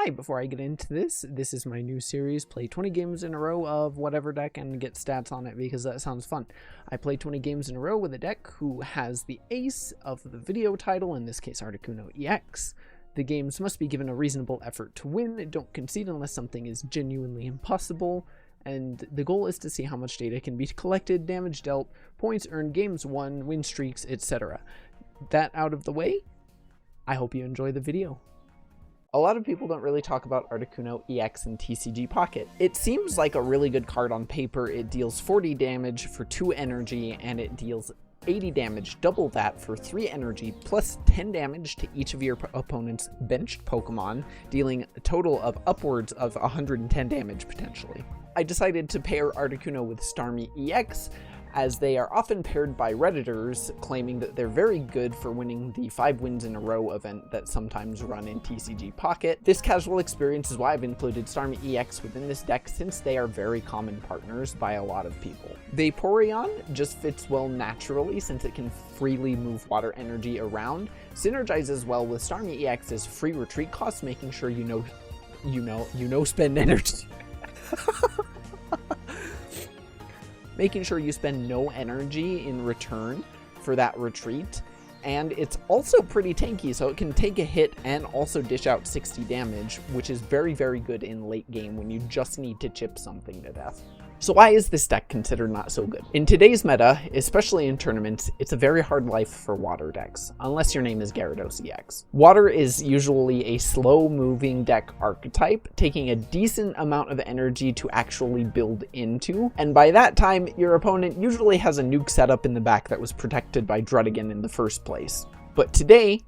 Hi, before I get into this is my new series, play 20 games in a row of whatever deck and get stats on it because that sounds fun. I play 20 games in a row with a deck who has the ace of the video title, in this case Articuno EX. The games must be given a reasonable effort to win, don't concede unless something is genuinely impossible, and the goal is to see how much data can be collected, damage dealt, points earned, games won, win streaks, etc. That out of the way, I hope you enjoy the video. A lot of people don't really talk about Articuno EX and TCG Pocket. It seems like a really good card on paper. It deals 40 damage for 2 energy, and it deals 80 damage, double that, for 3 energy, plus 10 damage to each of your opponent's benched Pokemon, dealing a total of upwards of 110 damage potentially. I decided to pair Articuno with Starmie EX, as they are often paired by Redditors, claiming that they're very good for winning the 5 wins in a row event that sometimes run in TCG Pocket. This casual experience is why I've included Starmie EX within this deck, since they are very common partners by a lot of people. Vaporeon just fits well naturally since it can freely move water energy around, synergizes well with Starmie EX's free retreat costs, making sure you spend energy. Making sure you spend no energy in return for that retreat. And it's also pretty tanky, so it can take a hit and also dish out 60 damage, which is very, very good in late game when you just need to chip something to death. So why is this deck considered not so good? In today's meta, especially in tournaments, it's a very hard life for water decks, unless your name is Gyarados EX. Water is usually a slow-moving deck archetype, taking a decent amount of energy to actually build into, and by that time, your opponent usually has a nuke setup in the back that was protected by Druddigan in the first place. But today,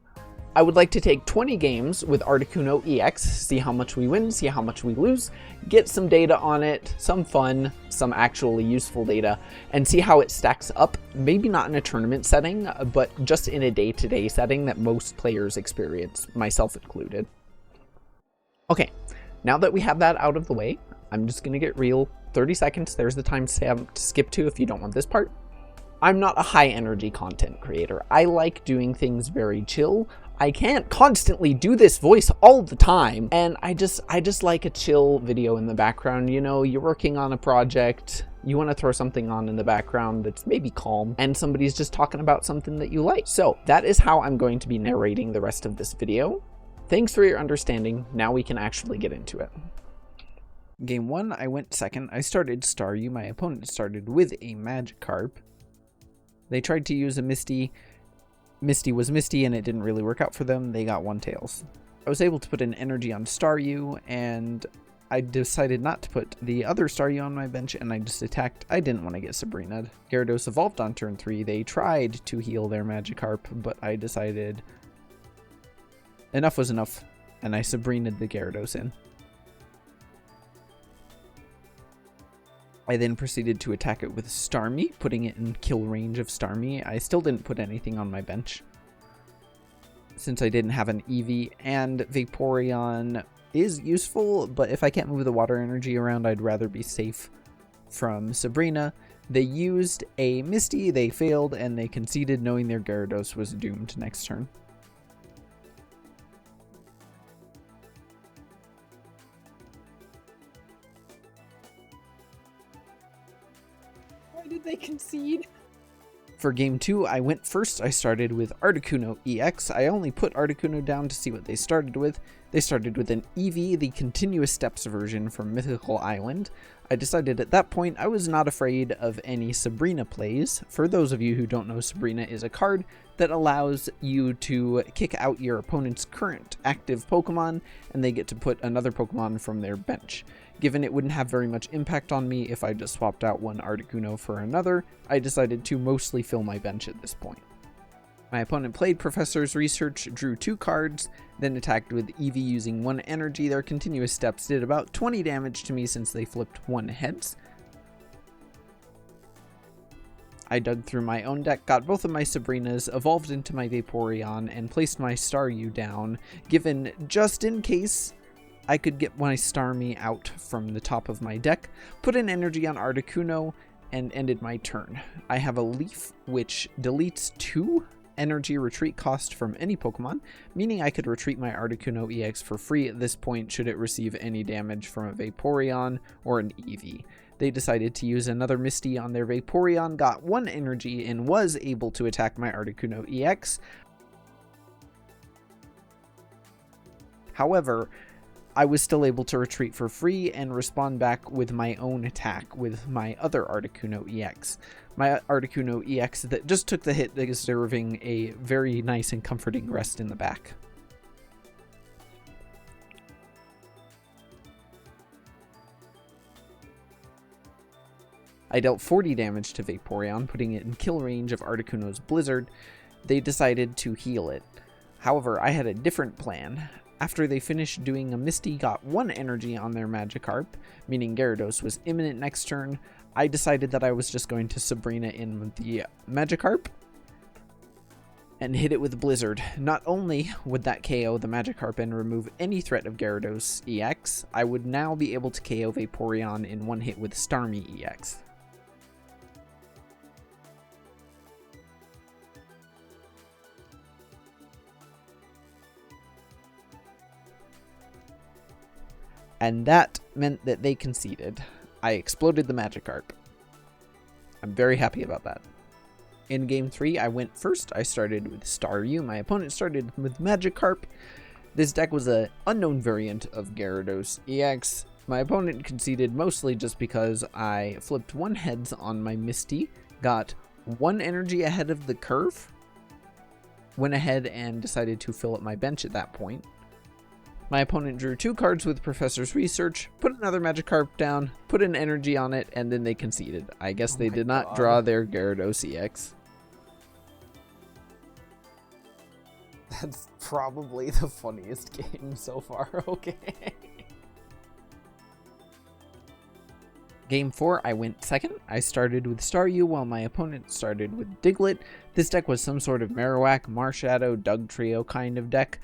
I would like to take 20 games with Articuno EX, see how much we win, see how much we lose, get some data on it, some fun, some actually useful data, and see how it stacks up, maybe not in a tournament setting, but just in a day-to-day setting that most players experience, myself included. Okay, now that we have that out of the way, I'm just going to get real. 30 seconds, there's the timestamp to skip to if you don't want this part. I'm not a high-energy content creator. I like doing things very chill. I can't constantly do this voice all the time, and I just like a chill video in the background. You know, you're working on a project, you want to throw something on in the background that's maybe calm, and somebody's just talking about something that you like. So that is how I'm going to be narrating the rest of this video. Thanks for your understanding. Now we can actually get into it. Game 1, I went second. I started Staryu. My opponent started with a Magikarp. They tried to use a Misty. Misty was Misty and it didn't really work out for them. They got one Tails. I was able to put an energy on Staryu, and I decided not to put the other Staryu on my bench, and I just attacked. I didn't want to get Sabrina'd. Gyarados evolved on turn 3. They tried to heal their Magikarp, but I decided enough was enough, and I Sabrina'd the Gyarados in. I then proceeded to attack it with Starmie, putting it in kill range of Starmie. I still didn't put anything on my bench, since I didn't have an Eevee, and Vaporeon is useful, but if I can't move the water energy around, I'd rather be safe from Sabrina. They used a Misty, they failed, and they conceded, knowing their Gyarados was doomed next turn. Why did they concede? For game 2, I went first. I started with Articuno EX. I only put Articuno down to see what they started with. They started with an Eevee, the continuous steps version from Mythical Island. I decided at that point I was not afraid of any Sabrina plays. For those of you who don't know, Sabrina is a card that allows you to kick out your opponent's current active Pokemon, and they get to put another Pokemon from their bench. Given it wouldn't have very much impact on me if I just swapped out one Articuno for another, I decided to mostly fill my bench at this point. My opponent played Professor's Research, drew 2 cards, then attacked with Eevee using 1 energy. Their continuous steps did about 20 damage to me since they flipped 1 heads. I dug through my own deck, got both of my Sabrinas, evolved into my Vaporeon, and placed my Staryu down, given just in case I could get my Starmie out from the top of my deck, put an energy on Articuno, and ended my turn. I have a Leaf which deletes 2 energy retreat cost from any Pokemon, meaning I could retreat my Articuno EX for free at this point should it receive any damage from a Vaporeon or an Eevee. They decided to use another Misty on their Vaporeon, got 1 energy, and was able to attack my Articuno EX. However, I was still able to retreat for free and respond back with my own attack with my other Articuno EX. My Articuno EX that just took the hit, deserving a very nice and comforting rest in the back. I dealt 40 damage to Vaporeon, putting it in kill range of Articuno's Blizzard. They decided to heal it. However, I had a different plan. After they finished doing a Misty, got 1 energy on their Magikarp, meaning Gyarados was imminent next turn. I decided that I was just going to Sabrina in with the Magikarp and hit it with Blizzard. Not only would that KO the Magikarp and remove any threat of Gyarados EX, I would now be able to KO Vaporeon in one hit with Starmie EX. And that meant that they conceded. I exploded the Magikarp. I'm very happy about that. In Game 3, I went first. I started with Staryu. My opponent started with Magikarp. This deck was an unknown variant of Gyarados EX. My opponent conceded mostly just because I flipped 1 heads on my Misty, got 1 energy ahead of the curve, went ahead and decided to fill up my bench at that point. My opponent drew 2 cards with Professor's Research, put another Magikarp down, put an energy on it, and then they conceded. I guess they did not draw their Gyarados EX. That's probably the funniest game so far, okay. Game 4, I went second. I started with Staryu while my opponent started with Diglett. This deck was some sort of Marowak, Marshadow, Dugtrio kind of deck.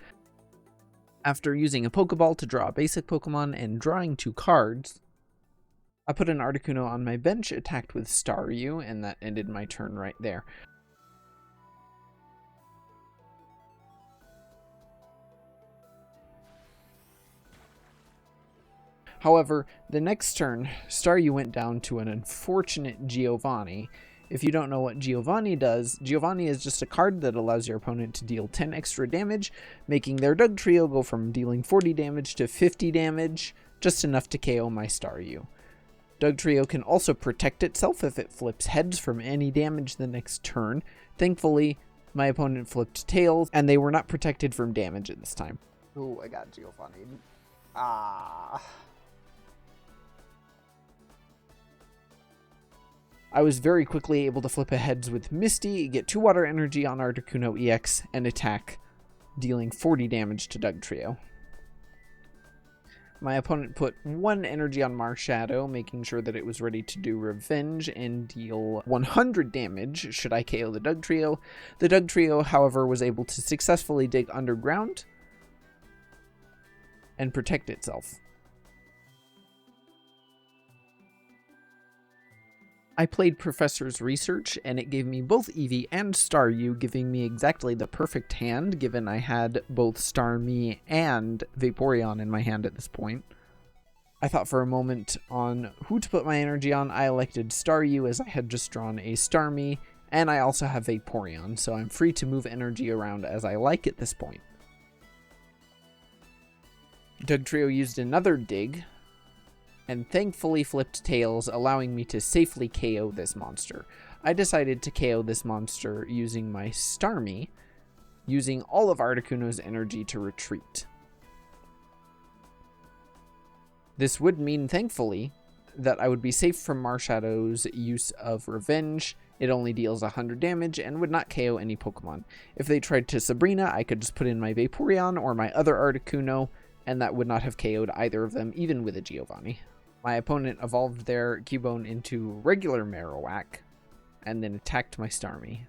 After using a Pokeball to draw a basic Pokemon and drawing 2 cards, I put an Articuno on my bench, attacked with Staryu, and that ended my turn right there. However, the next turn, Staryu went down to an unfortunate Giovanni. If you don't know what Giovanni does, Giovanni is just a card that allows your opponent to deal 10 extra damage, making their Dugtrio go from dealing 40 damage to 50 damage, just enough to KO my Staryu. Dugtrio can also protect itself if it flips heads from any damage the next turn. Thankfully, my opponent flipped tails, and they were not protected from damage at this time. Ooh, I got Giovanni. Ah. I was very quickly able to flip aheads with Misty, get 2 water energy on Articuno EX, and attack, dealing 40 damage to Dugtrio. My opponent put 1 energy on Marshadow, making sure that it was ready to do revenge and deal 100 damage should I KO the Dugtrio. The Dugtrio, however, was able to successfully dig underground and protect itself. I played Professor's Research, and it gave me both Eevee and Staryu, giving me exactly the perfect hand, given I had both Starmie and Vaporeon in my hand at this point. I thought for a moment on who to put my energy on. I elected Staryu as I had just drawn a Starmie, and I also have Vaporeon, so I'm free to move energy around as I like at this point. Dugtrio used another dig, and thankfully flipped tails, allowing me to safely KO this monster. I decided to KO this monster using my Starmie, using all of Articuno's energy to retreat. This would mean, thankfully, that I would be safe from Marshadow's use of Revenge. It only deals 100 damage and would not KO any Pokemon. If they tried to Sabrina, I could just put in my Vaporeon or my other Articuno, and that would not have KO'd either of them, even with a Giovanni. My opponent evolved their Cubone into regular Marowak, and then attacked my Starmie.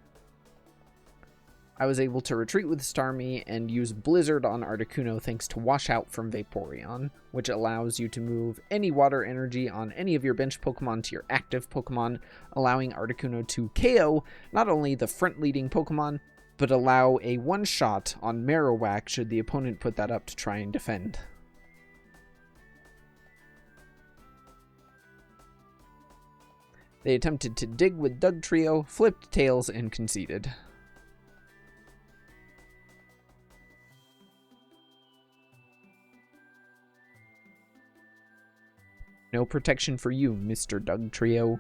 I was able to retreat with Starmie and use Blizzard on Articuno thanks to Washout from Vaporeon, which allows you to move any water energy on any of your bench Pokemon to your active Pokemon, allowing Articuno to KO not only the front-leading Pokemon, but allow a one-shot on Marowak should the opponent put that up to try and defend. They attempted to dig with Dawntrail, flipped tails, and conceded. No protection for you, Mr. Dawntrail.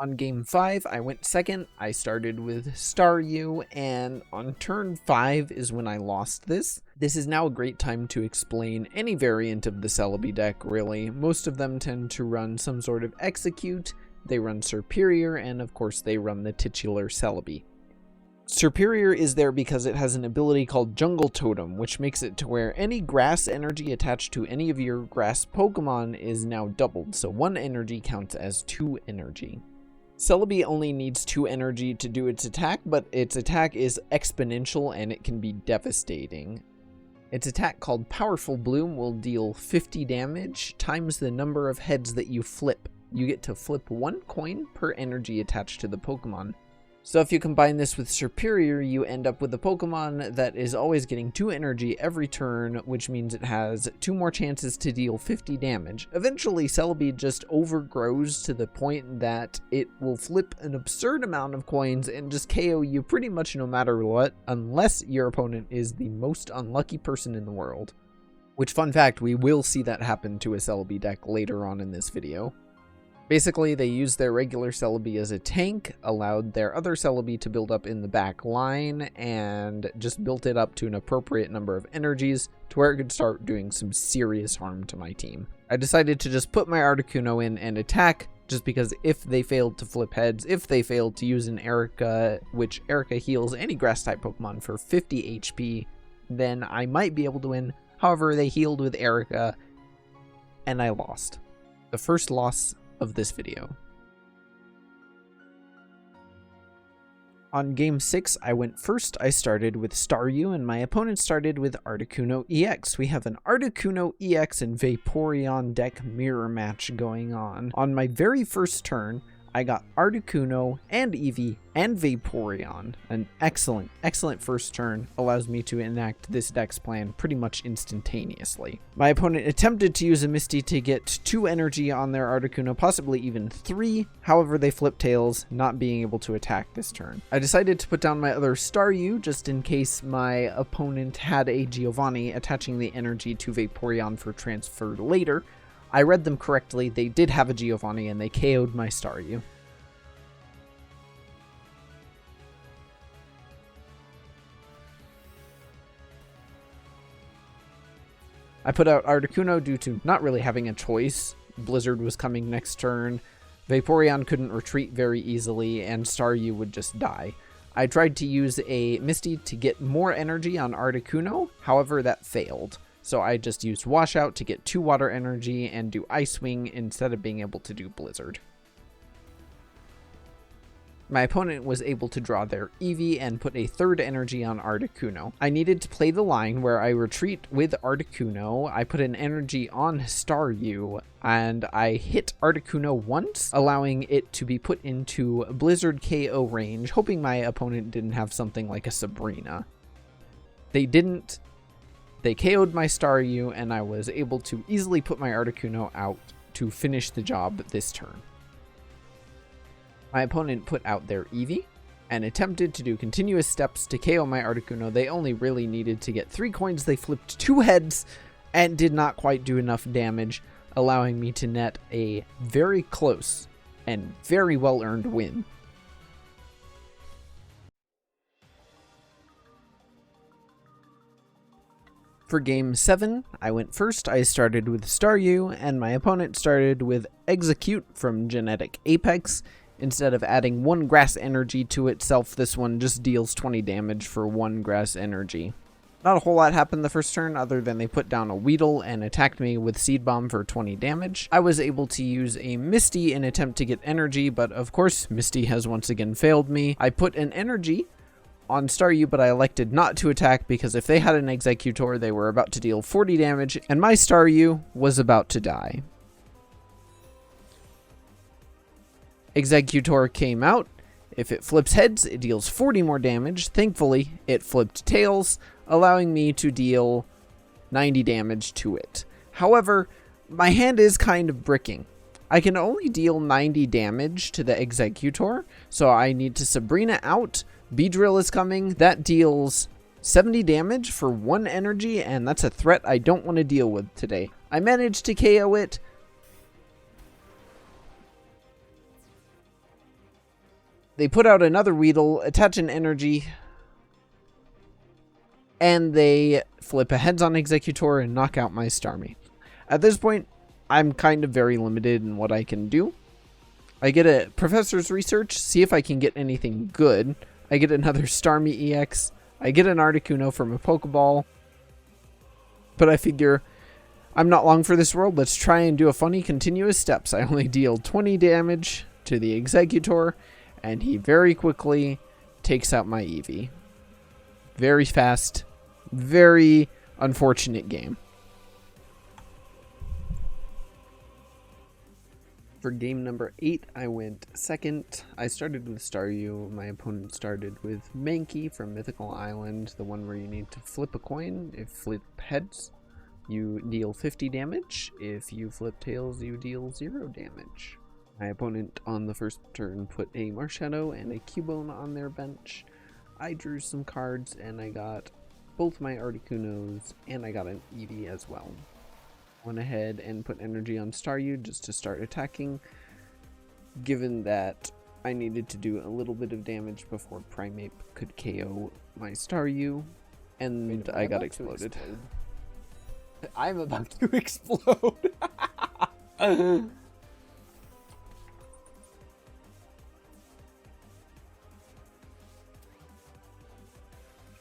On game 5, I went second. I started with Staryu, and on turn 5 is when I lost this. This is now a great time to explain any variant of the Celebi deck, really. Most of them tend to run some sort of Execute, they run Superior, and of course they run the titular Celebi. Superior is there because it has an ability called Jungle Totem, which makes it to where any grass energy attached to any of your grass Pokemon is now doubled, so 1 energy counts as 2 energy. Celebi only needs 2 energy to do its attack, but its attack is exponential and it can be devastating. Its attack called Powerful Bloom will deal 50 damage times the number of heads that you flip. You get to flip 1 coin per energy attached to the Pokemon. So if you combine this with Superior, you end up with a Pokemon that is always getting 2 energy every turn, which means it has 2 more chances to deal 50 damage. Eventually, Celebi just overgrows to the point that it will flip an absurd amount of coins and just KO you pretty much no matter what, unless your opponent is the most unlucky person in the world. Which, fun fact, we will see that happen to a Celebi deck later on in this video. Basically, they used their regular Celebi as a tank, allowed their other Celebi to build up in the back line, and just built it up to an appropriate number of energies to where it could start doing some serious harm to my team. I decided to just put my Articuno in and attack, just because if they failed to flip heads, if they failed to use an Erica, which Erica heals any grass-type Pokemon for 50 HP, then I might be able to win. However, they healed with Erica, and I lost. The first loss of this video. On game 6, I went first. I started with Staryu, and my opponent started with Articuno EX. We have an Articuno EX and Vaporeon deck mirror match going on. On my very first turn, I got Articuno and Eevee and Vaporeon. An excellent, excellent first turn, allows me to enact this deck's plan pretty much instantaneously. My opponent attempted to use a Misty to get 2 energy on their Articuno, possibly even 3. However, they flipped tails, not being able to attack this turn. I decided to put down my other Staryu just in case my opponent had a Giovanni, attaching the energy to Vaporeon for transfer later. I read them correctly, they did have a Giovanni, and they KO'd my Staryu. I put out Articuno due to not really having a choice. Blizzard was coming next turn, Vaporeon couldn't retreat very easily, and Staryu would just die. I tried to use a Misty to get more energy on Articuno, however that failed. So I just used Washout to get 2 water energy and do Ice Wing instead of being able to do Blizzard. My opponent was able to draw their Eevee and put a 3rd energy on Articuno. I needed to play the line where I retreat with Articuno. I put an energy on Staryu, and I hit Articuno once, allowing it to be put into Blizzard KO range, hoping my opponent didn't have something like a Sabrina. They didn't. They KO'd my Staryu, and I was able to easily put my Articuno out to finish the job this turn. My opponent put out their Eevee and attempted to do continuous steps to KO my Articuno. They only really needed to get 3 coins. They flipped 2 heads and did not quite do enough damage, allowing me to net a very close and very well-earned win. For game 7, I went first. I started with Staryu, and my opponent started with Execute from Genetic Apex. Instead of adding 1 grass energy to itself, this one just deals 20 damage for 1 grass energy. Not a whole lot happened the first turn other than they put down a Weedle and attacked me with Seed Bomb for 20 damage. I was able to use a Misty in attempt to get energy, but of course Misty has once again failed me. I put an energy on Staryu, but I elected not to attack because if they had an Executor, they were about to deal 40 damage, and my Staryu was about to die. Executor came out. If it flips heads, it deals 40 more damage. Thankfully, it flipped tails, allowing me to deal 90 damage to it. However, my hand is kind of bricking. I can only deal 90 damage to the Executor, so I need to Sabrina out. Beedrill is coming. That deals 70 damage for 1 energy, and that's a threat I don't want to deal with today. I managed to KO it. They put out another Weedle, attach an energy, and they flip a heads on Executor and knock out my Starmie. At this point, I'm kind of very limited in what I can do. I get a Professor's Research, see if I can get anything good. I get another Starmie EX. I get an Articuno from a Pokeball. But I figure, I'm not long for this world. Let's try and do a funny continuous steps. I only deal 20 damage to the Executor, and he very quickly takes out my Eevee. Very fast, very unfortunate game. For game number 8, I went second. I started with Staryu. My opponent started with Mankey from Mythical Island, the one where you need to flip a coin. If flip heads, you deal 50 damage. If you flip tails, you deal 0 damage. My opponent on the first turn put a Marshadow and a Cubone on their bench. I drew some cards and I got both my Articunos and I got an Eevee as well. Went ahead and put energy on Staryu just to start attacking, given that I needed to do a little bit of damage before Primeape could KO my Staryu, and I got exploded. I'm about to explode. I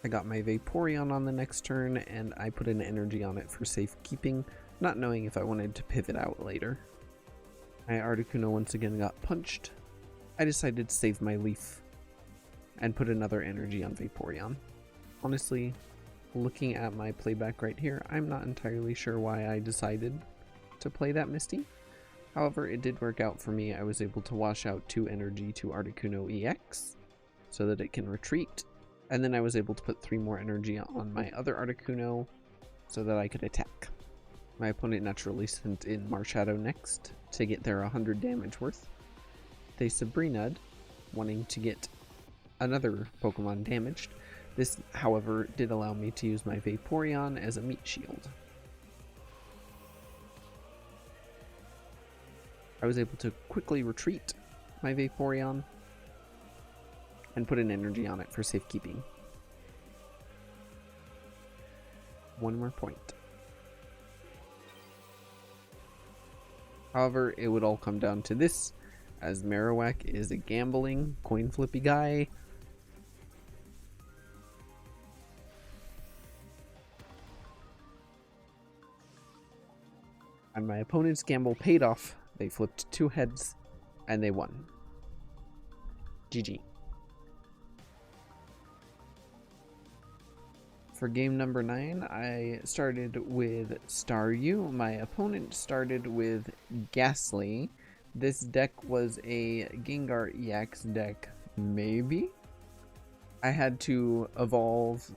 got my Vaporeon on the next turn, and I put an energy on it for safekeeping, not knowing if I wanted to pivot out later. My Articuno once again got punched. I decided to save my Leaf and put another energy on Vaporeon. Honestly, looking at my playback right here, I'm not entirely sure why I decided to play that Misty. However, it did work out for me. I was able to wash out 2 energy to Articuno EX so that it can retreat. And then I was able to put 3 more energy on my other Articuno so that I could attack. My opponent naturally sent in Marshadow next to get their 100 damage worth. They Sabrina'd, wanting to get another Pokemon damaged. This, however, did allow me to use my Vaporeon as a meat shield. I was able to quickly retreat my Vaporeon and put an energy on it for safekeeping. 1 more point. However, it would all come down to this, as Marowak is a gambling, coin flippy guy. And my opponent's gamble paid off. They flipped 2 heads, and they won. GG. For game number 9, I started with Staryu. My opponent started with Ghastly. This deck was a Gengar EX deck, maybe? I had to evolve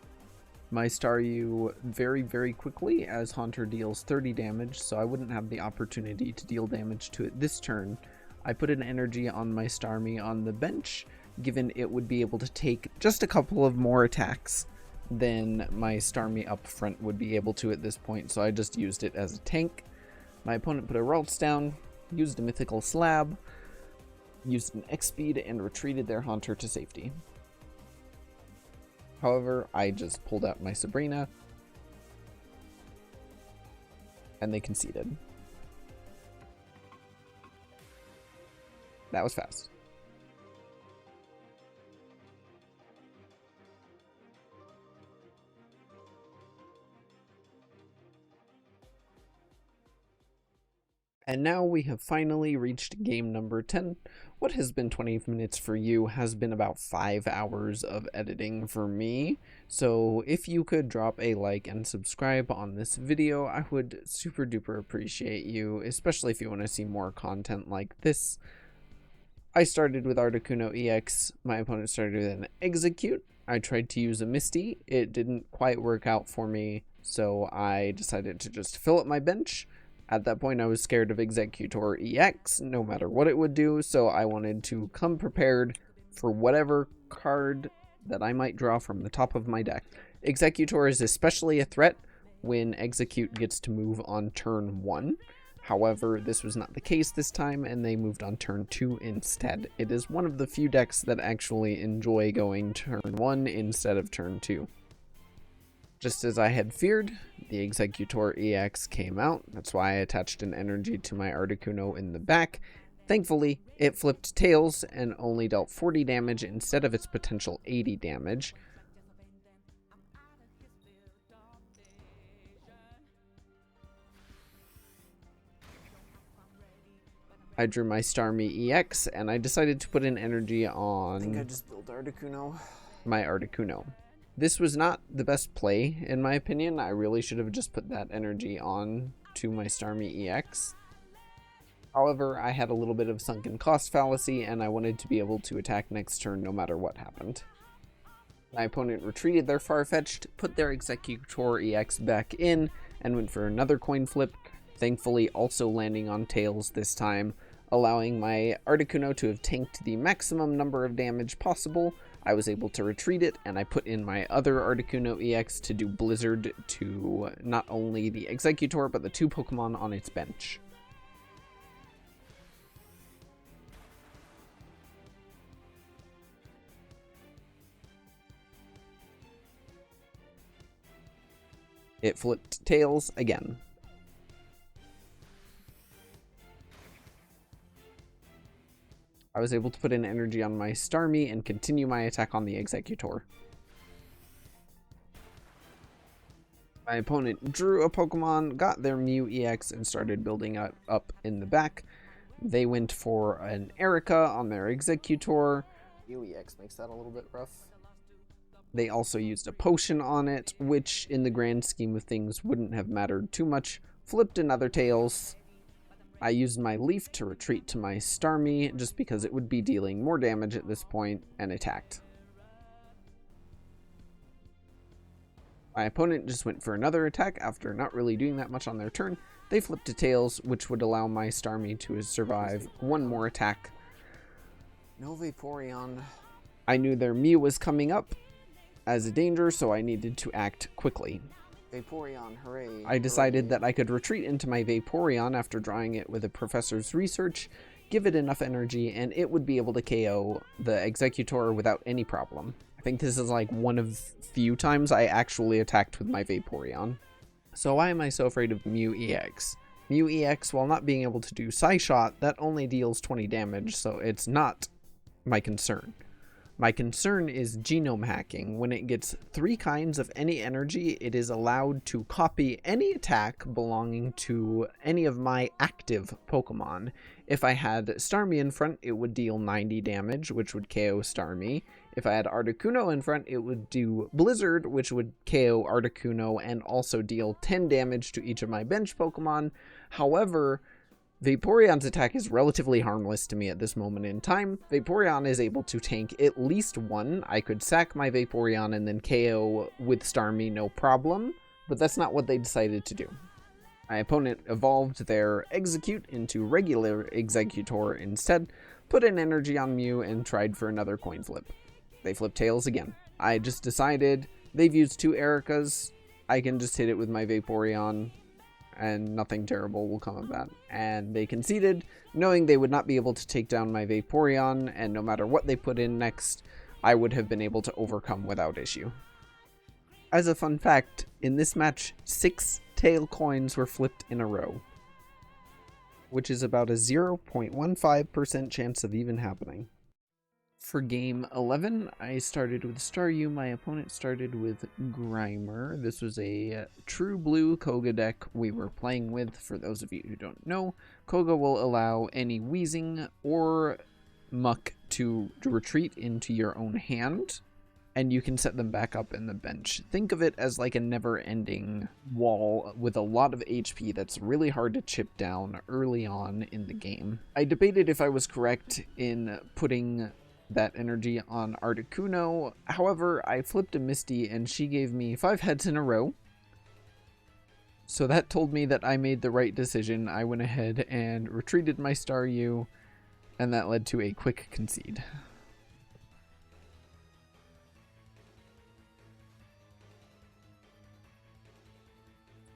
my Staryu very, very quickly as Haunter deals 30 damage, so I wouldn't have the opportunity to deal damage to it this turn. I put an energy on my Starmie on the bench, given it would be able to take just a couple of more attacks than my Starmie up front would be able to at this point, so I just used it as a tank. My opponent put a Ralts down, used a Mythical Slab, used an X-Speed, and retreated their Haunter to safety. However, I just pulled out my Sabrina, and they conceded. That was fast. And now we have finally reached game number 10. What has been 20 minutes for you has been about 5 hours of editing for me. So if you could drop a like and subscribe on this video, I would super duper appreciate you, especially if you want to see more content like this. I started with Articuno EX. My opponent started with an Execute. I tried to use a Misty. It didn't quite work out for me, so I decided to just fill up my bench. At that point, I was scared of Executor EX, no matter what it would do, so I wanted to come prepared for whatever card that I might draw from the top of my deck. Executor is especially a threat when Execute gets to move on turn 1. However, this was not the case this time, and they moved on turn 2 instead. It is one of the few decks that actually enjoy going turn 1 instead of turn 2. Just as I had feared, the Executor EX came out. That's why I attached an energy to my Articuno in the back. Thankfully, it flipped tails and only dealt 40 damage instead of its potential 80 damage. I drew my Starmie EX, and I decided to put an energy on... I think I just built Articuno. My Articuno. This was not the best play, in my opinion. I really should have just put that energy on to my Starmie EX. However, I had a little bit of sunken cost fallacy, and I wanted to be able to attack next turn no matter what happened. My opponent retreated their Farfetch'd, put their Executor EX back in, and went for another coin flip, thankfully also landing on tails this time, allowing my Articuno to have tanked the maximum number of damage possible. I was able to retreat it, and I put in my other Articuno EX to do Blizzard to not only the Executor, but the 2 Pokemon on its bench. It flipped tails again. I was able to put in energy on my Starmie and continue my attack on the Executor. My opponent drew a Pokemon, got their Mew EX, and started building up in the back. They went for an Erica on their Executor. Mew EX makes that a little bit rough. They also used a potion on it, which in the grand scheme of things wouldn't have mattered too much. Flipped another tails. I used my Leaf to retreat to my Starmie, just because it would be dealing more damage at this point, and attacked. My opponent just went for another attack after not really doing that much on their turn. They flipped to tails, which would allow my Starmie to survive one more attack. No Vaporeon. I knew their Mew was coming up as a danger, so I needed to act quickly. Vaporeon, hooray. I decided that I could retreat into my Vaporeon after drawing it with a Professor's Research, give it enough energy, and it would be able to KO the Executor without any problem. I think this is like one of few times I actually attacked with my Vaporeon. So why am I so afraid of Mew EX? Mew EX, while not being able to do Psyshot, that only deals 20 damage, so it's not my concern. My concern is genome hacking. When it gets 3 kinds of any energy, it is allowed to copy any attack belonging to any of my active Pokemon. If I had Starmie in front, it would deal 90 damage, which would KO Starmie. If I had Articuno in front, it would do Blizzard, which would KO Articuno and also deal 10 damage to each of my bench Pokemon. However, Vaporeon's attack is relatively harmless to me at this moment in time. Vaporeon is able to tank at least 1. I could sack my Vaporeon and then KO with Starmie, no problem, but that's not what they decided to do. My opponent evolved their Execute into regular Executor instead, put an energy on Mew, and tried for another coin flip. They flipped tails again. I just decided they've used 2 Ericas. I can just hit it with my Vaporeon, and nothing terrible will come of that. And they conceded, knowing they would not be able to take down my Vaporeon, and no matter what they put in next, I would have been able to overcome without issue. As a fun fact, in this match, 6 tail coins were flipped in a row, which is about a 0.15% chance of even happening. For game 11, I started with Staryu. My opponent started with Grimer. This was a true blue Koga deck we were playing with. For those of you who don't know, Koga will allow any Weezing or Muck to retreat into your own hand. and you can set them back up in the bench. Think of it as like a never-ending wall with a lot of HP that's really hard to chip down early on in the game. I debated if I was correct in putting that energy on Articuno. However, I flipped a Misty and she gave me 5 heads in a row. So that told me that I made the right decision. I went ahead and retreated my Staryu, and that led to a quick concede.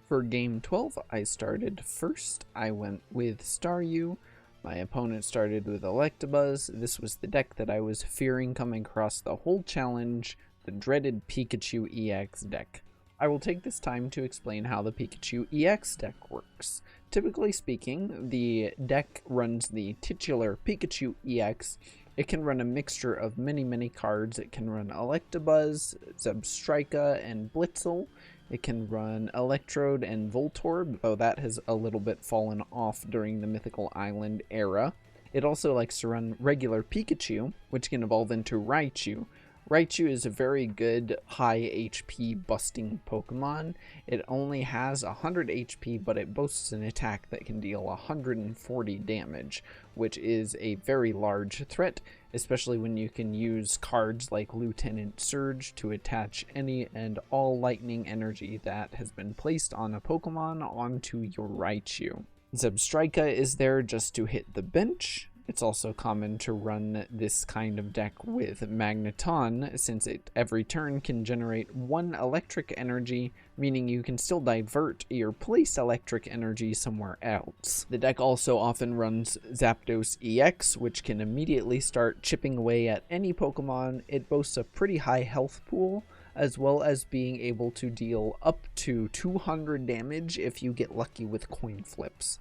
For game 12, I started first. I went with Staryu. My opponent started with Electabuzz. This was the deck that I was fearing coming across the whole challenge, the dreaded Pikachu EX deck. I will take this time to explain how the Pikachu EX deck works. Typically speaking, the deck runs the titular Pikachu EX. It can run a mixture of many cards. It can run Electabuzz, Zebstrika, and Blitzel. It can run Electrode and Voltorb, though that has a little bit fallen off during the Mythical Island era. It also likes to run regular Pikachu, which can evolve into Raichu. Raichu is a very good high HP busting Pokemon. It only has 100 HP, but it boasts an attack that can deal 140 damage, which is a very large threat, especially when you can use cards like Lieutenant Surge to attach any and all lightning energy that has been placed on a Pokemon onto your Raichu. Zebstrika is there just to hit the bench. It's also common to run this kind of deck with Magneton, since it every turn can generate 1 electric energy, meaning you can still divert your place electric energy somewhere else. The deck also often runs Zapdos EX, which can immediately start chipping away at any Pokemon. It boasts a pretty high health pool, as well as being able to deal up to 200 damage if you get lucky with coin flips.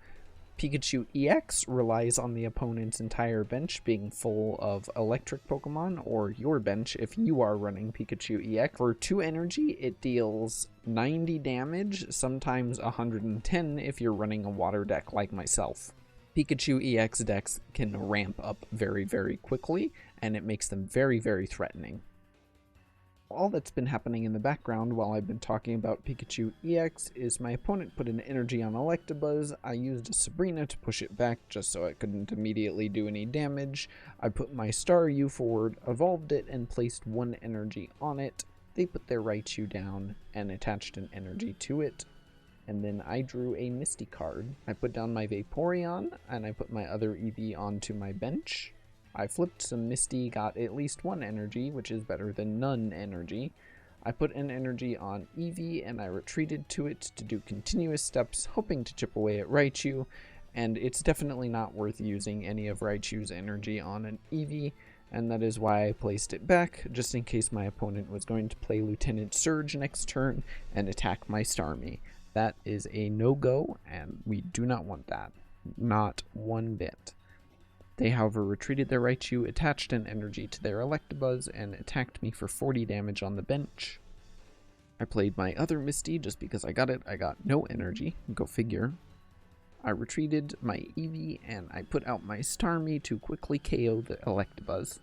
Pikachu EX relies on the opponent's entire bench being full of electric Pokemon, or your bench if you are running Pikachu EX. For 2 energy, it deals 90 damage, sometimes 110 if you're running a water deck like myself. Pikachu EX decks can ramp up very quickly, and it makes them very threatening. All that's been happening in the background while I've been talking about Pikachu EX is my opponent put an energy on Electabuzz. I used a Sabrina to push it back just so it couldn't immediately do any damage. I put my Staryu forward, evolved it, and placed 1 energy on it. They put their Raichu down and attached an energy to it. And then I drew a Misty card. I put down my Vaporeon, and I put my other Eevee onto my bench. I flipped some Misty, got at least 1 energy, which is better than none energy. I put an energy on Eevee, and I retreated to it to do continuous steps, hoping to chip away at Raichu, and it's definitely not worth using any of Raichu's energy on an Eevee, and that is why I placed it back, just in case my opponent was going to play Lieutenant Surge next turn and attack my Starmie. That is a no-go, and we do not want that. Not one bit. They, however, retreated their Raichu, attached an energy to their Electabuzz, and attacked me for 40 damage on the bench. I played my other Misty just because I got it. I got no energy. Go figure. I retreated my Eevee, and I put out my Starmie to quickly KO the Electabuzz.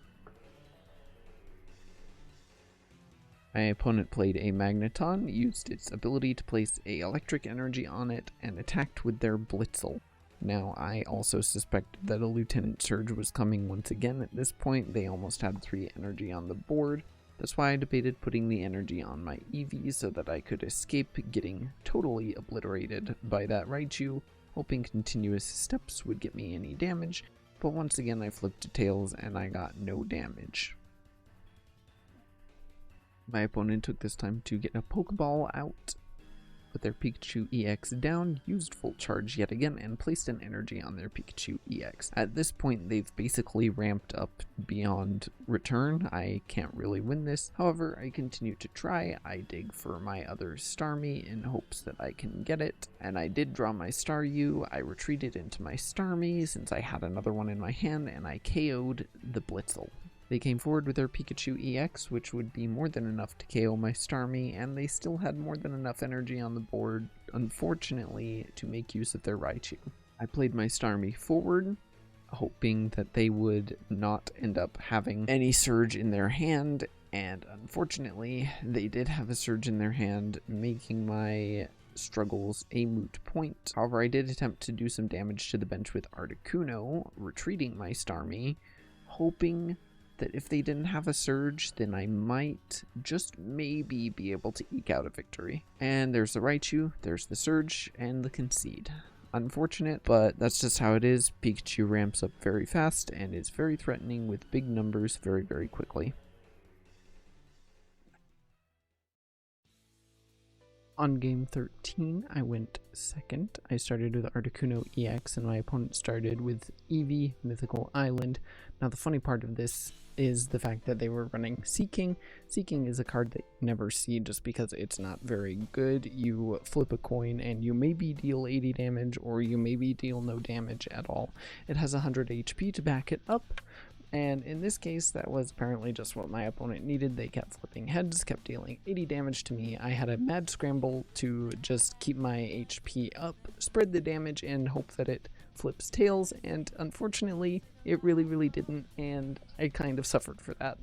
My opponent played a Magneton, used its ability to place a electric energy on it, and attacked with their Blitzel. Now, I also suspected that a Lieutenant Surge was coming once again at this point. They almost had 3 energy on the board. That's why I debated putting the energy on my Eevee so that I could escape getting totally obliterated by that Raichu, hoping continuous steps would get me any damage, but once again I flipped to Tails and I got no damage. My opponent took this time to get a Pokeball out, put their Pikachu EX down, used full charge yet again, and placed an energy on their Pikachu EX. At this point, they've basically ramped up beyond return. I can't really win this. However, I continue to try. I dig for my other Starmie in hopes that I can get it, and I did draw my Staryu. I retreated into my Starmie since I had another one in my hand, and I KO'd the Blitzel. They came forward with their Pikachu EX, which would be more than enough to KO my Starmie, and they still had more than enough energy on the board, unfortunately, to make use of their Raichu. I played my Starmie forward, hoping that they would not end up having any Surge in their hand, And unfortunately, they did have a surge in their hand, making my struggles a moot point. However, I did attempt to do some damage to the bench with Articuno, retreating my Starmie, hoping that if they didn't have a surge, then I might just maybe be able to eke out a victory. And there's the Raichu, there's the surge, and the concede. Unfortunate, but that's just how it is. Pikachu ramps up very fast and is very threatening with big numbers very, very quickly. On game 13, I went second. I started with Articuno EX, and my opponent started with Eevee, Mythical Island. Now, the funny part of this is the fact that they were running Seeking. Seeking is a card that you never see just because it's not very good. You flip a coin and you maybe deal 80 damage, or you maybe deal no damage at all. It has 100 HP to back it up. And in this case, that was apparently just what my opponent needed. They kept flipping heads, kept dealing 80 damage to me. I had a mad scramble to just keep my HP up, spread the damage, and hope that it flips tails. And unfortunately, it really, really didn't, and I kind of suffered for that.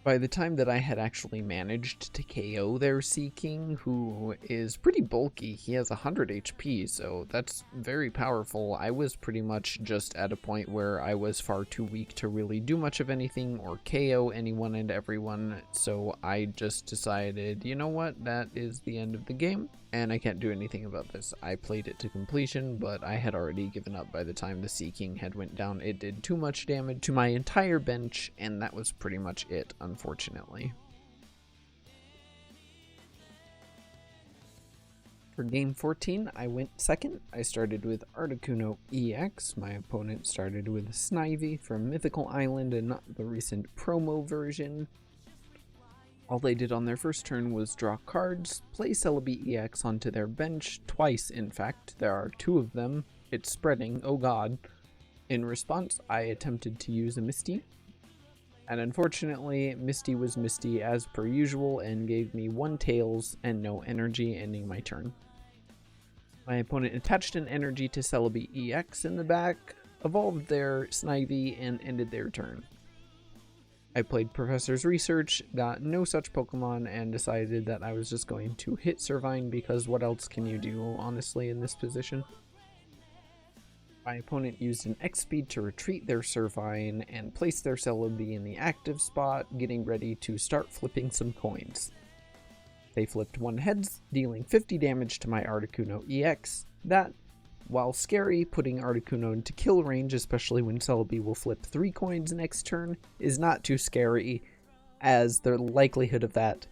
By the time that I had actually managed to KO their Seeking, who is pretty bulky, he has 100 HP, so that's very powerful, I was pretty much just at a point where I was far too weak to really do much of anything or KO anyone and everyone, so I just decided, you know what, that is the end of the game, and I can't do anything about this. I played it to completion, but I had already given up by the time the Seeking head went down. It did too much damage to my entire bench, and that was pretty much it, unfortunately. For game 14, I went second. I started with Articuno EX. My opponent started with Snivy from Mythical Island and not the recent promo version. All they did on their first turn was draw cards, play Celebi EX onto their bench, twice in fact. There are two of them. It's spreading, oh god. In response, I attempted to use a Misty, and unfortunately, Misty was Misty as per usual and gave me 1 Tails and no energy, ending my turn. My opponent attached an energy to Celebi EX in the back, evolved their Snivy, and ended their turn. I played Professor's Research, got no such Pokemon, and decided that I was just going to hit Servine because what else can you do, honestly, in this position? My opponent used an X-Speed to retreat their Servine and place their Celebi in the active spot, getting ready to start flipping some coins. They flipped 1 heads, dealing 50 damage to my Articuno EX. That, while scary, putting Articuno into kill range, especially when Celebi will flip 3 coins next turn, is not too scary, as the likelihood of that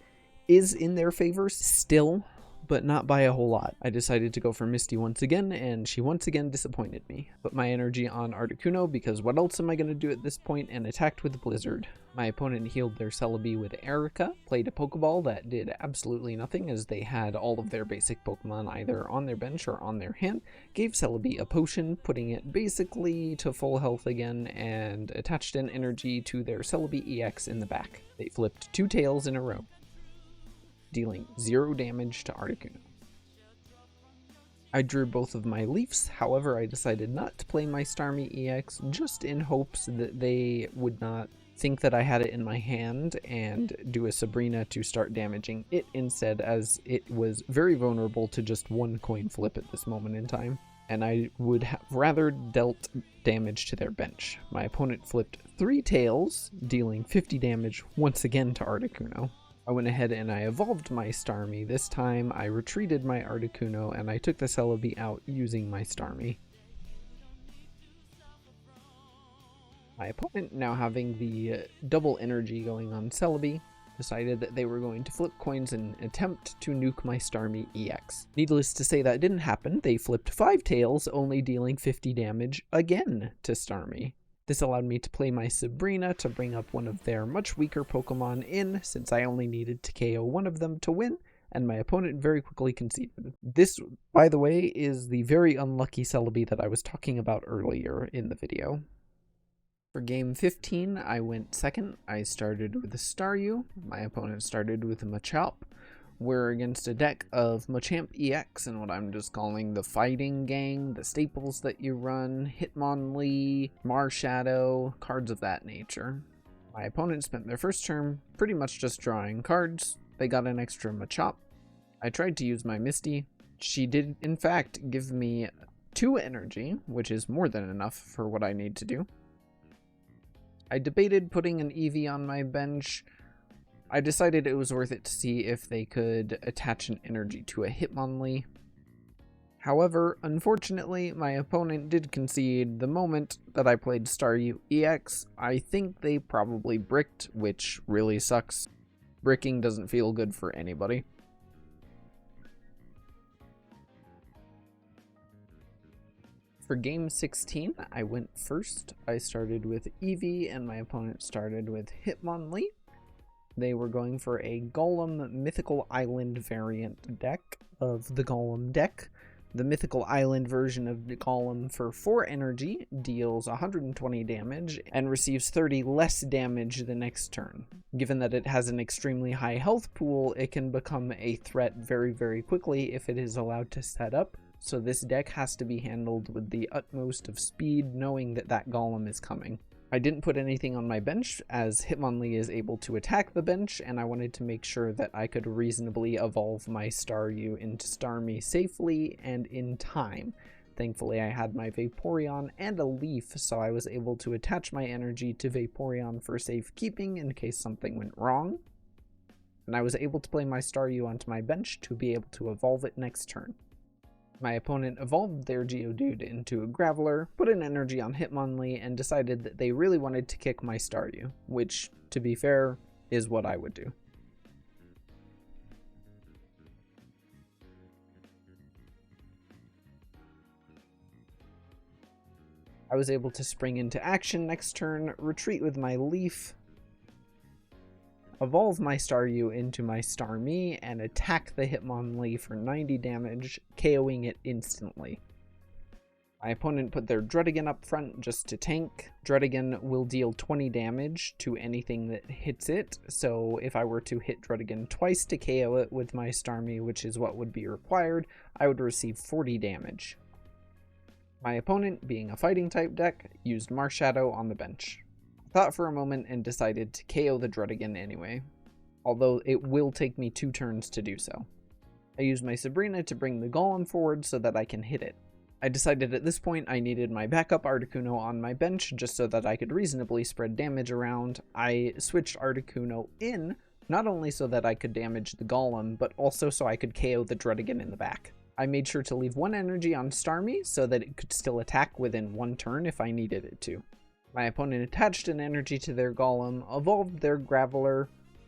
is in their favor still, but not by a whole lot. I decided to go for Misty once again, and she once again disappointed me. Put my energy on Articuno, because what else am I going to do at this point, and attacked with Blizzard. My opponent healed their Celebi with Erica, played a Pokeball that did absolutely nothing as they had all of their basic Pokemon either on their bench or on their hand, gave Celebi a potion, putting it basically to full health again, and attached an energy to their Celebi EX in the back. They flipped 2 tails in a row, dealing 0 damage to Articuno. I drew both of my Leafs, however I decided not to play my Starmie EX just in hopes that they would not think that I had it in my hand and do a Sabrina to start damaging it instead, as it was very vulnerable to just 1 coin flip at this moment in time, and I would have rather dealt damage to their bench. My opponent flipped 3 tails, dealing 50 damage once again to Articuno. I went ahead and I evolved my Starmie. This time I retreated my Articuno and I took the Celebi out using my Starmie. My opponent, now having the double energy going on Celebi, decided that they were going to flip coins and attempt to nuke my Starmie EX. Needless to say, that didn't happen. They flipped 5 tails, only dealing 50 damage again to Starmie. This allowed me to play my Sabrina to bring up one of their much weaker Pokemon in, since I only needed to KO one of them to win, and my opponent very quickly conceded. This, by the way, is the very unlucky Celebi that I was talking about earlier in the video. For game 15, I went second. I started with a Staryu. My opponent started with a Machop. We're against a deck of Machamp EX and what I'm just calling the Fighting Gang, the staples that you run, Hitmonlee, Marshadow, cards of that nature. My opponent spent their first turn pretty much just drawing cards. They got an extra Machop. I tried to use my Misty. She did in fact give me 2 energy, which is more than enough for what I need to do. I debated putting an Eevee on my bench. I decided it was worth it to see if they could attach an energy to a Hitmonlee. However, unfortunately, my opponent did concede the moment that I played Staryu EX. I think they probably bricked, which really sucks. Bricking doesn't feel good for anybody. For game 16, I went first. I started with Eevee and my opponent started with Hitmonlee. They were going for a Golem Mythical Island variant deck of the Golem deck. The Mythical Island version of the Golem for 4 energy deals 120 damage and receives 30 less damage the next turn. Given that it has an extremely high health pool, it can become a threat very, very quickly if it is allowed to set up. So this deck has to be handled with the utmost of speed, knowing that that Golem is coming. I didn't put anything on my bench, as Hitmonlee is able to attack the bench, and I wanted to make sure that I could reasonably evolve my Staryu into Starmie safely and in time. Thankfully, I had my Vaporeon and a Leaf, so I was able to attach my energy to Vaporeon for safekeeping in case something went wrong. And I was able to play my Staryu onto my bench to be able to evolve it next turn. My opponent evolved their Geodude into a Graveler, put an energy on Hitmonlee, and decided that they really wanted to kick my Staryu, which, to be fair, is what I would do. I was able to spring into action next turn, retreat with my Leaf, evolve my Staryu into my Starmie, and attack the Hitmonlee for 90 damage, KOing it instantly. My opponent put their Druddigon up front just to tank. Druddigon will deal 20 damage to anything that hits it, so if I were to hit Druddigon twice to KO it with my Starmie, which is what would be required, I would receive 40 damage. My opponent, being a fighting type deck, used Marshadow on the bench. Thought for a moment and decided to KO the Druddigon anyway, although it will take me 2 turns to do so. I used my Sabrina to bring the Golem forward so that I can hit it. I decided at this point I needed my backup Articuno on my bench just so that I could reasonably spread damage around. I switched Articuno in, not only so that I could damage the Golem, but also so I could KO the Druddigon in the back. I made sure to leave 1 energy on Starmie so that it could still attack within 1 turn if I needed it to. My opponent attached an energy to their Golem, evolved their Graveler,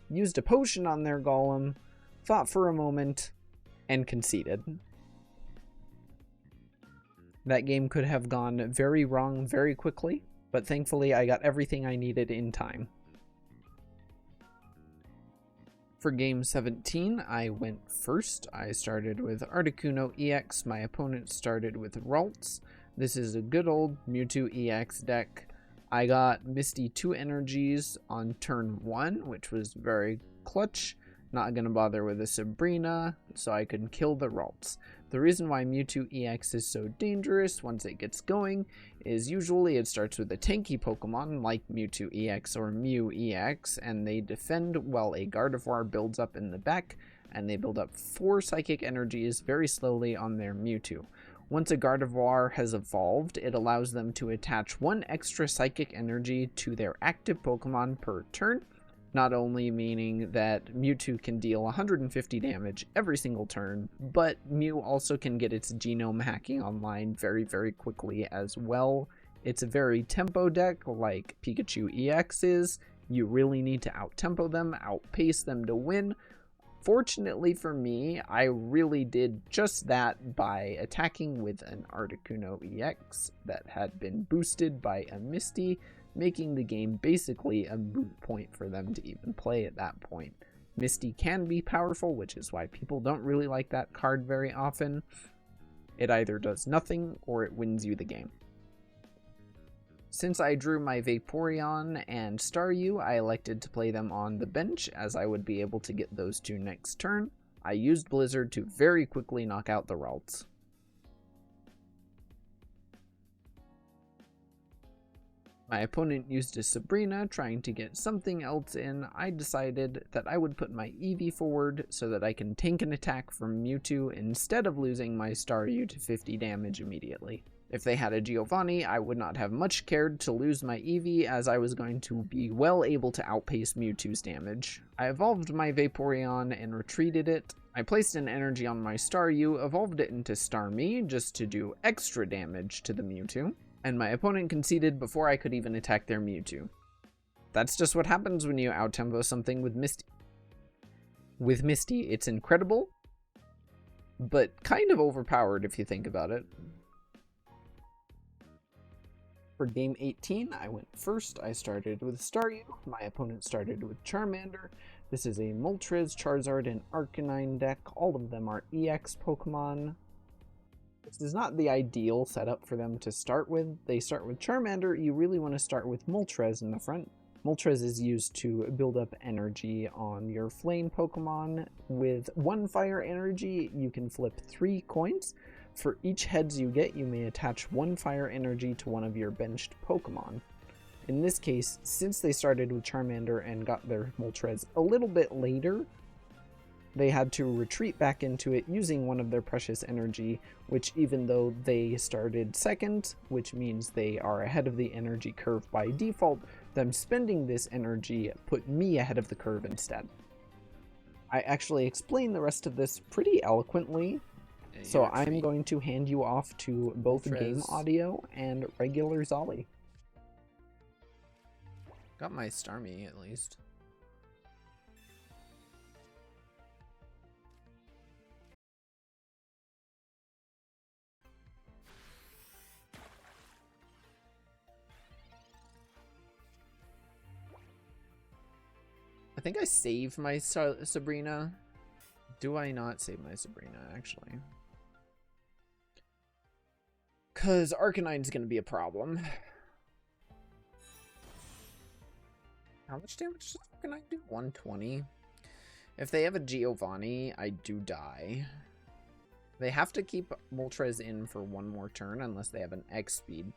used a potion on their Golem, thought for a moment, and conceded. That game could have gone very wrong very quickly, but thankfully I got everything I needed in time. For game 17, I went first. I started with Articuno EX, my opponent started with Ralts. This is a good old Mewtwo EX deck. I got Misty 2 energies on turn 1, which was very clutch. Not gonna bother with a Sabrina, so I could kill the Ralts. The reason why Mewtwo EX is so dangerous once it gets going is usually it starts with a tanky Pokemon like Mewtwo EX or Mew EX, and they defend while a Gardevoir builds up in the back, and they build up 4 psychic energies very slowly on their Mewtwo. Once a Gardevoir has evolved, it allows them to attach 1 extra psychic energy to their active Pokemon per turn, not only meaning that Mewtwo can deal 150 damage every single turn, but Mew also can get its genome hacking online very, very quickly as well. It's a very tempo deck like Pikachu EX is. You really need to out-tempo them, outpace them to win. Fortunately for me, I really did just that by attacking with an Articuno EX that had been boosted by a Misty, making the game basically a moot point for them to even play at that point. Misty can be powerful, which is why people don't really like that card very often. It either does nothing or it wins you the game. Since I drew my Vaporeon and Staryu, I elected to play them on the bench as I would be able to get those 2 next turn. I used Blizzard to very quickly knock out the Ralts. My opponent used a Sabrina trying to get something else in. I decided that I would put my Eevee forward so that I can tank an attack from Mewtwo instead of losing my Staryu to 50 damage immediately. If they had a Giovanni, I would not have much cared to lose my Eevee, as I was going to be well able to outpace Mewtwo's damage. I evolved my Vaporeon and retreated it. I placed an energy on my Staryu, evolved it into Starmie just to do extra damage to the Mewtwo, and my opponent conceded before I could even attack their Mewtwo. That's just what happens when you out-tempo something with Misty. With Misty, it's incredible, but kind of overpowered if you think about it. For game 18, I went first. I started with Staryu. My opponent started with Charmander. This is a Moltres, Charizard, and Arcanine deck. All of them are EX Pokemon. This is not the ideal setup for them to start with. They start with Charmander. You really want to start with Moltres in the front. Moltres is used to build up energy on your Flame Pokemon. With 1 Fire Energy, you can flip 3 coins. For each heads you get, you may attach 1 Fire Energy to one of your benched Pokemon. In this case, since they started with Charmander and got their Moltres a little bit later, they had to retreat back into it using one of their precious energy, which even though they started second, which means they are ahead of the energy curve by default, them spending this energy put me ahead of the curve instead. I actually explained the rest of this pretty eloquently, so I'm going to hand you off to both game audio and regular Zolly. Got my Starmie at least. I think I saved my Sabrina. Do I not save my Sabrina, actually? Because Arcanine's going to be a problem. How much damage does Arcanine do? 120. If they have a Giovanni, I do die. They have to keep Moltres in for 1 more turn unless they have an X speed.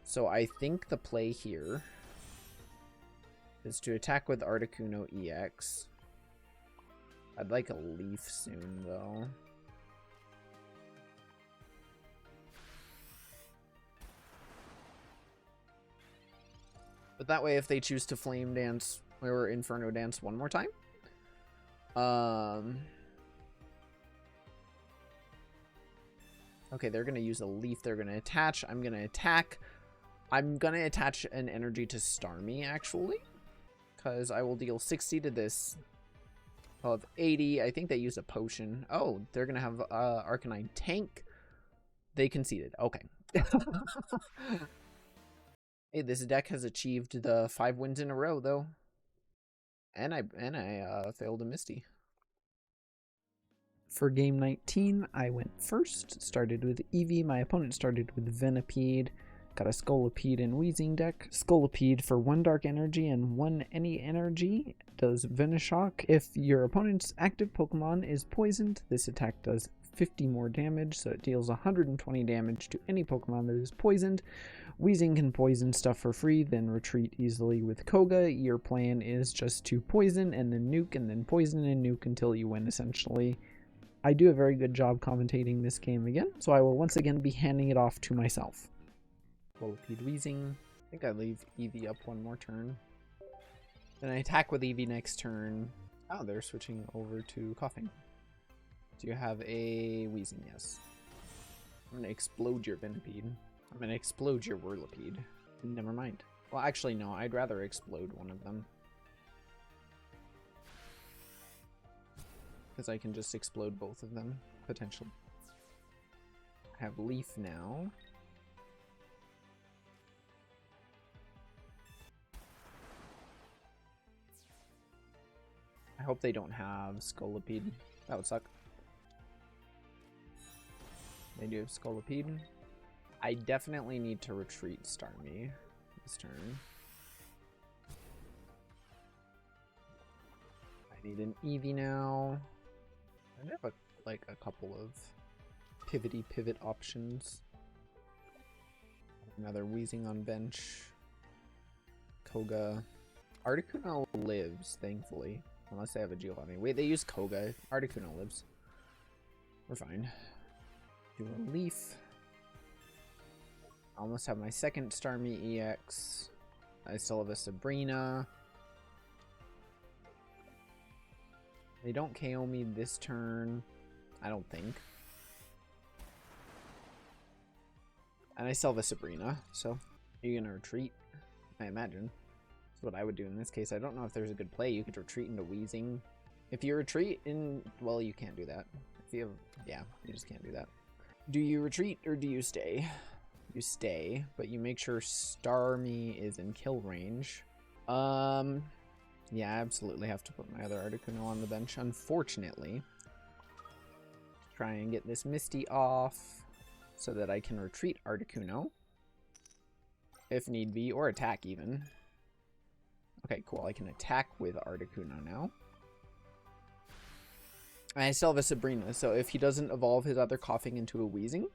So I think the play here is to attack with Articuno EX. I'd like a Leaf soon, though. But that way, if they choose to Flame Dance or Inferno Dance 1 more time, okay, they're gonna use a Leaf. They're gonna attach. I'm gonna attack. I'm gonna attach an energy to Starmie, actually, because I will deal 60 to this of 80. I think they use a potion. Oh, they're gonna have Arcanine tank. They conceded. Okay. Hey, this deck has achieved the 5 wins in a row, though. And I failed a Misty. For game 19, I went first. Started with Eevee. My opponent started with Venipede. Got a Scolipede and Weezing deck. Scolipede for 1 Dark Energy and 1 Any Energy does Venoshock. If your opponent's active Pokemon is poisoned, this attack does 50 more damage, so it deals 120 damage to any Pokemon that is poisoned. Weezing can poison stuff for free, then retreat easily with Koga. Your plan is just to poison and then nuke and then poison and nuke until you win, essentially. I do a very good job commentating this game again, so I will once again be handing it off to myself. Scolipede, Weezing. I think I leave Eevee up 1 more turn. Then I attack with Eevee next turn. Oh, they're switching over to Coughing. Do you have a Weezing? Yes. I'm gonna explode your Venipede. I'm gonna explode your Whirlipede. Never mind. Well, actually, no. I'd rather explode one of them. Because I can just explode both of them, potentially. I have Leaf now. I hope they don't have Scolipede. That would suck. They do have Scolipede. I definitely need to retreat Starmie this turn. I need an Eevee now. I have a couple of pivot options. Another Wheezing on bench. Koga. Articuno lives, thankfully. Unless they have a Giovanni. Wait, they use Koga. Articuno lives. We're fine. Do a Leaf. I almost have my second Starmie EX. I still have a Sabrina. They don't KO me this turn. I don't think. And I still have a Sabrina, so you're gonna retreat, I imagine. That's what I would do in this case. I don't know if there's a good play. You could retreat into Wheezing. If you retreat in, well, you can't do that. If you have, yeah, you just can't do that. Do you retreat or do you stay? You stay, but you make sure Starmie is in kill range. Yeah, I absolutely have to put my other Articuno on the bench, unfortunately. Try and get this Misty off so that I can retreat Articuno if need be, or attack even. Okay, cool. I can attack with Articuno now. And I still have a Sabrina, so if he doesn't evolve his other Coughing into a Wheezing,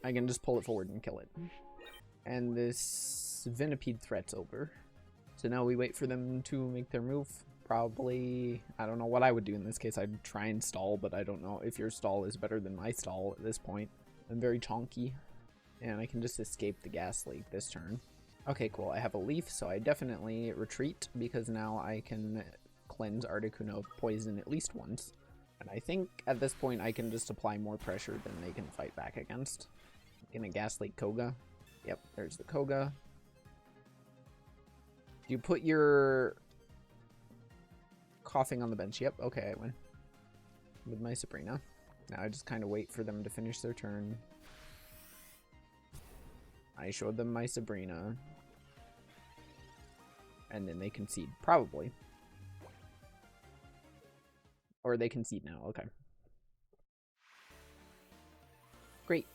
I can just pull it forward and kill it. And this Venipede threat's over. So now we wait for them to make their move. Probably, I don't know what I would do in this case. I'd try and stall, but I don't know if your stall is better than my stall at this point. I'm very chonky. And I can just escape the gas leak this turn. Okay, cool. I have a Leaf, so I definitely retreat because now I can cleanse Articuno of poison at least once. And I think at this point I can just apply more pressure than they can fight back against. In a gas leak Koga. Yep, there's the Koga. You put your Coughing on the bench. Yep, okay, I win. With my Sabrina. Now I just kind of wait for them to finish their turn. I showed them my Sabrina. And then they concede. Probably. Or they concede now. Okay. Great.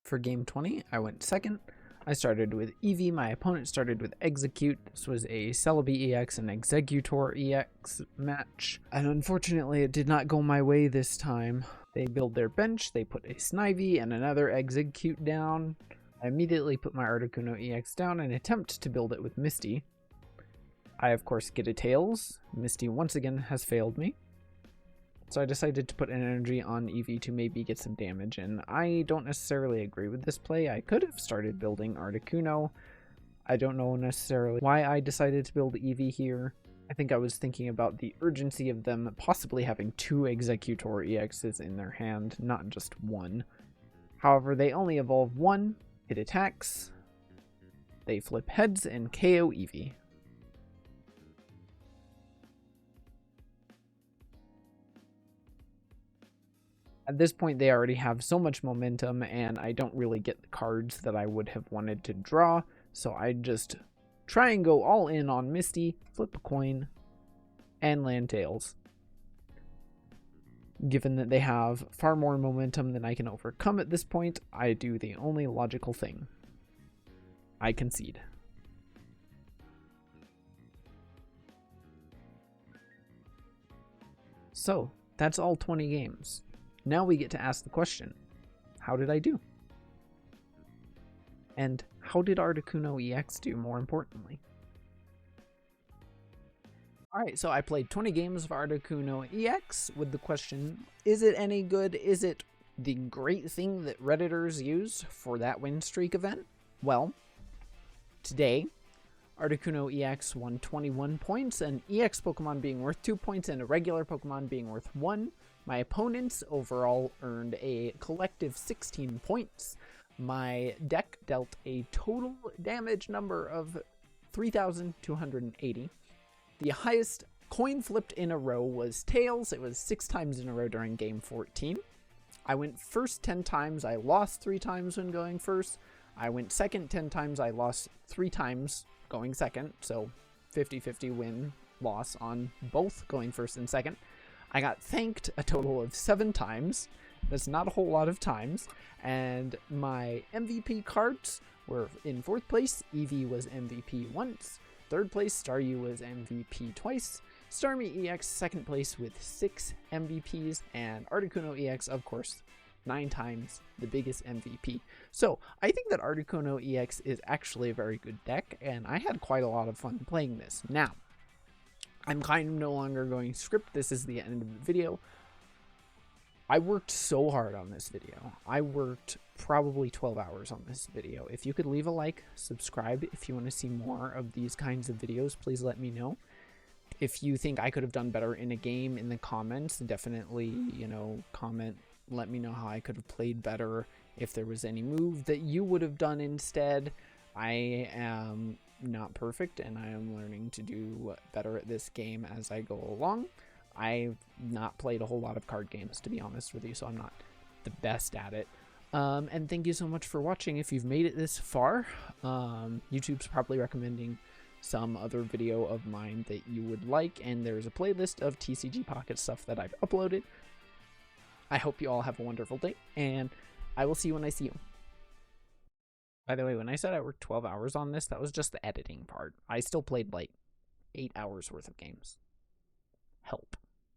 For game 20, I went second. I started with Eevee. My opponent started with Execute. This was a Celebi EX and Executor EX match. And unfortunately, it did not go my way this time. They build their bench. They put a Snivy and another Execute down. I immediately put my Articuno EX down and attempt to build it with Misty. I, of course, get a Tails. Misty once again has failed me. So I decided to put an energy on Eevee to maybe get some damage, and I don't necessarily agree with this play. I could have started building Articuno. I don't know necessarily why I decided to build Eevee here. I think I was thinking about the urgency of them possibly having two Executor EXs in their hand, not just one. However, they only evolve one, it attacks, they flip heads, and KO Eevee. At this point, they already have so much momentum, and I don't really get the cards that I would have wanted to draw, so I just try and go all in on Misty, flip a coin, and land Tails. Given that they have far more momentum than I can overcome at this point, I do the only logical thing. I concede. So, that's all 20 games. Now we get to ask the question, how did I do? And how did Articuno EX do, more importantly? Alright, so I played 20 games of Articuno EX with the question, is it any good? Is it the great thing that Redditors use for that win streak event? Well, today, Articuno EX won 21 points, an EX Pokemon being worth 2 points and a regular Pokemon being worth 1. My opponents overall earned a collective 16 points. My deck dealt a total damage number of 3,280. The highest coin flipped in a row was Tails. It was 6 times in a row during game 14. I went first 10 times. I lost 3 times when going first. I went second 10 times. I lost 3 times going second. So 50-50 win-loss on both going first and second. I got thanked a total of 7 times. That's not a whole lot of times. And my MVP cards were in 4th place. Eevee was MVP once. 3rd place, Staryu was MVP twice. Starmie EX second place with 6 MVPs, and Articuno EX, of course, 9 times the biggest MVP. So I think that Articuno EX is actually a very good deck, and I had quite a lot of fun playing this. Now, I'm kind of no longer going script. This is the end of the video. I worked so hard on this video. I worked probably 12 hours on this video. If you could leave a like, subscribe if you want to see more of these kinds of videos, please let me know. If you think I could have done better in a game, in the comments, definitely, you know, comment. Let me know how I could have played better. If there was any move that you would have done instead. I am not perfect, and I am learning to do better at this game as I go along. I've not played a whole lot of card games, to be honest with you, so I'm not the best at it. And thank you so much for watching. If you've made it this far, YouTube's probably recommending some other video of mine that you would like, and there's a playlist of TCG Pocket stuff that I've uploaded. I hope you all have a wonderful day, and I will see you when I see you. By the way, when I said I worked 12 hours on this, that was just the editing part. I still played like 8 hours worth of games. Help.